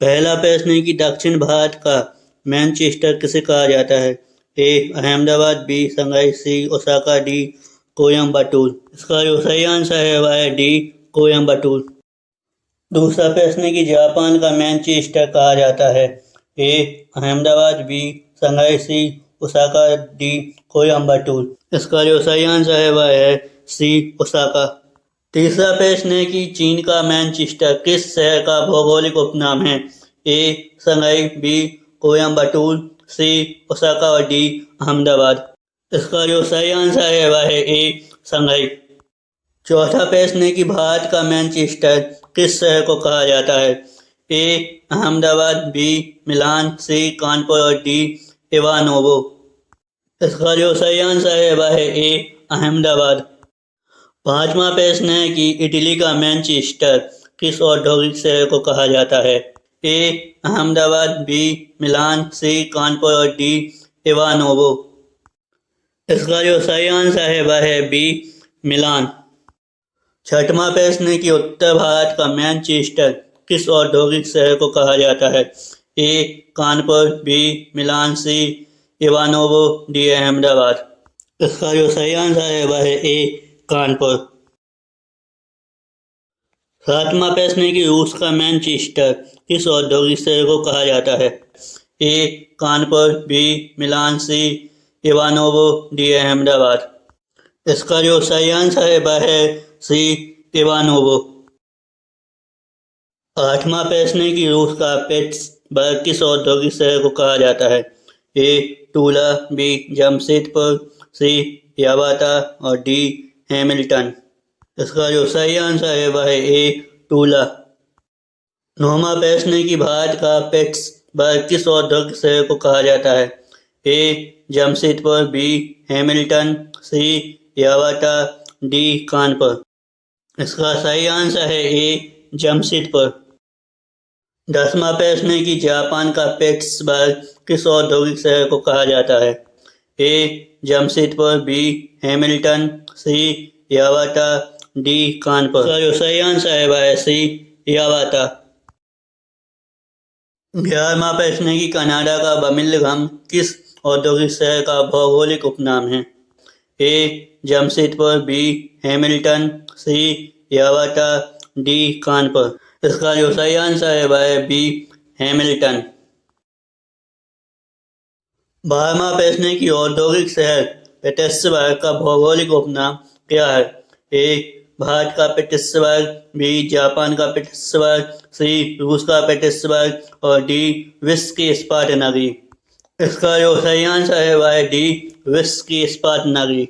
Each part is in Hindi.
पहला प्रश्न है कि दक्षिण भारत का मैनचेस्टर किसे कहा जाता है? ए अहमदाबाद, बी शंघाई, सी ओसाका, डी कोयम्बटूर। इसका जो सही आंसर है वह है डी कोयम्बटूर। दूसरा प्रश्न है कि जापान का मैनचेस्टर कहा जाता है? ए अहमदाबाद, बी शंघाई, सी ओसाका, डी कोयम्बटूर। इसका जो सही आंसर है वह है सी ओसाका। तीसरा प्रश्न है कि चीन का मैनचेस्टर किस शहर का भौगोलिक उपनाम है? ए शंघाई, बी कोयम्बटूर, सी ओसाका और डी अहमदाबाद। इसका जो सही आंसर है वह है ए शंघाई। चौथा प्रश्न है कि भारत का मैनचेस्टर किस शहर को कहा जाता है? ए अहमदाबाद, बी मिलान, सी कानपुर और डी इवानोवो। इसका जो सही आंसर है वह है ए अहमदाबाद। पांचवा प्रश्न है कि इटली का मैनचेस्टर किस औद्योगिक शहर को कहा जाता है? ए अहमदाबाद, बी मिलान, सी कानपुर और डी इवानोवो। इसका जो सही आंसर है वह है बी मिलान। छठवां प्रश्न है कि उत्तर भारत का मैनचेस्टर किस औद्योगिक शहर को कहा जाता है? ए कानपुर, बी मिलान, सी इवानोवो, डी अहमदाबाद। इसका जो सही आंसर है वह है ए कानपुर। सातवां प्रश्न है कि रूस का मैनचेस्टर किस औद्योगिक शहर को कहा जाता है? ए कानपुर, बी मिलान, सी इवानोवो, डी अहमदाबाद। इसका जो सही आंसर है वह है सी इवानोवो। आठवां प्रश्न है कि रूस का पिट्सबर्ग किस औद्योगिक शहर को कहा जाता है? ए टूला, बी जमशेदपुर, सी यावाता और डी हैमिल्टन। इसका जो सही आंसर है वह है ए टूला। नौवां प्रश्न है कि भारत का पिट्सबर्ग किस औद्योगिक शहर को कहा जाता है? ए जमशेदपुर, बी हैमिल्टन, सी यावाता, डी कानपुर। इसका सही आंसर है ए जमशेदपुर। 10वां प्रश्न है कि जापान का पिट्सबर्ग किस औद्योगिक शहर को कहा जाता है? ए जमशेदपुर, बी हैमिल्टन, सी यावाता, डी कानपुर। इसका जो सही आंसर है वह है सी यावाता। 11वां प्रश्न है कि कनाडा का बर्मिंघम किस औद्योगिक शहर का भौगोलिक उपनाम है? ए जमशेदपुर, बी हैमिल्टन, सी यावाता, डी कानपुर। इसका जो सही आंसर है वह है बी हैमिल्टन। 12वां प्रश्न है कि औद्योगिक शहर पिट्सबर्ग का भौगोलिक उपनाम क्या है? ए भारत का पिट्सबर्ग, बी जापान का पिट्सबर्ग, सी रूस का पिट्सबर्ग और डी विश्व की इस्पात नगरी। इसका जो सही आंसर है वह है डी विश्व की इस्पात नगरी।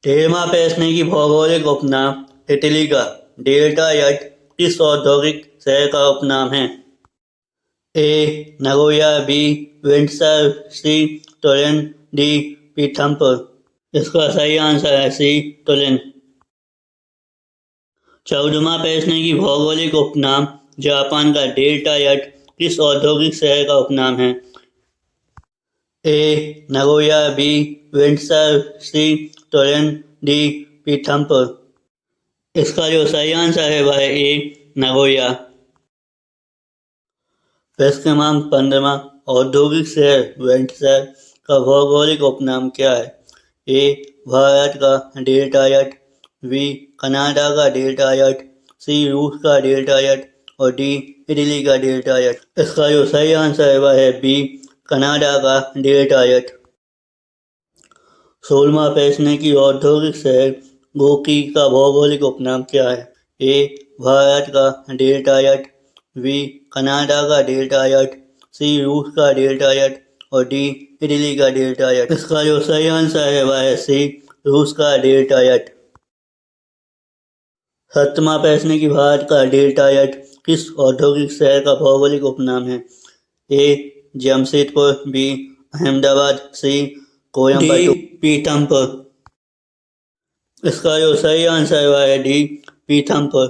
13वां प्रश्न है कि भौगोलिक उपनाम इटली का डेल्टा यट किस औद्योगिक शहर का उपनाम है? ए नगोया, बी विंडसर, सी तुरिन, डी पीथमपुर। इसका सही आंसर है सी तुरिन। 14वां प्रश्न है कि भौगोलिक उपनाम जापान का डेल्टा यट किस औद्योगिक शहर का उपनाम है? ए नगोया, बी विंडसर, सी तुरिन, डी पीथमपुर। इसका जो सही आंसर है वह है ए नगोया। प्रश्न क्रमांक 15वां औद्योगिक शहर विंडसर का भौगोलिक उपनाम क्या है? ए भारत का डेल्टा यट, बी कनाडा का डेल्टा यट, सी रूस का डेल्टा यट और डी इटली का डेल्टा यट। इसका जो सही आंसर है वह है बी कनाडा का डेल्टा यट। 16वां प्रश्न है कि औद्योगिक शहर गोकी का भौगोलिक उपनाम क्या है? ए भारत का डेल्टा यट, बी कनाडा का डेल्टा यट, सी रूस का डेल्टा यट और डी इटली का डेल्टा यट। इसका जो सही आंसर है वह है सी रूस का डेल्टा यट। 7वां प्रश्न है कि भारत का डेल्टा यट किस औद्योगिक शहर का भौगोलिक उपनाम है? ए जमशेदपुर, बी अहमदाबाद, सी कोयम्बटूर, डी पीथमपुर। इसका जो सही आंसर है वह है डी पीथमपुर।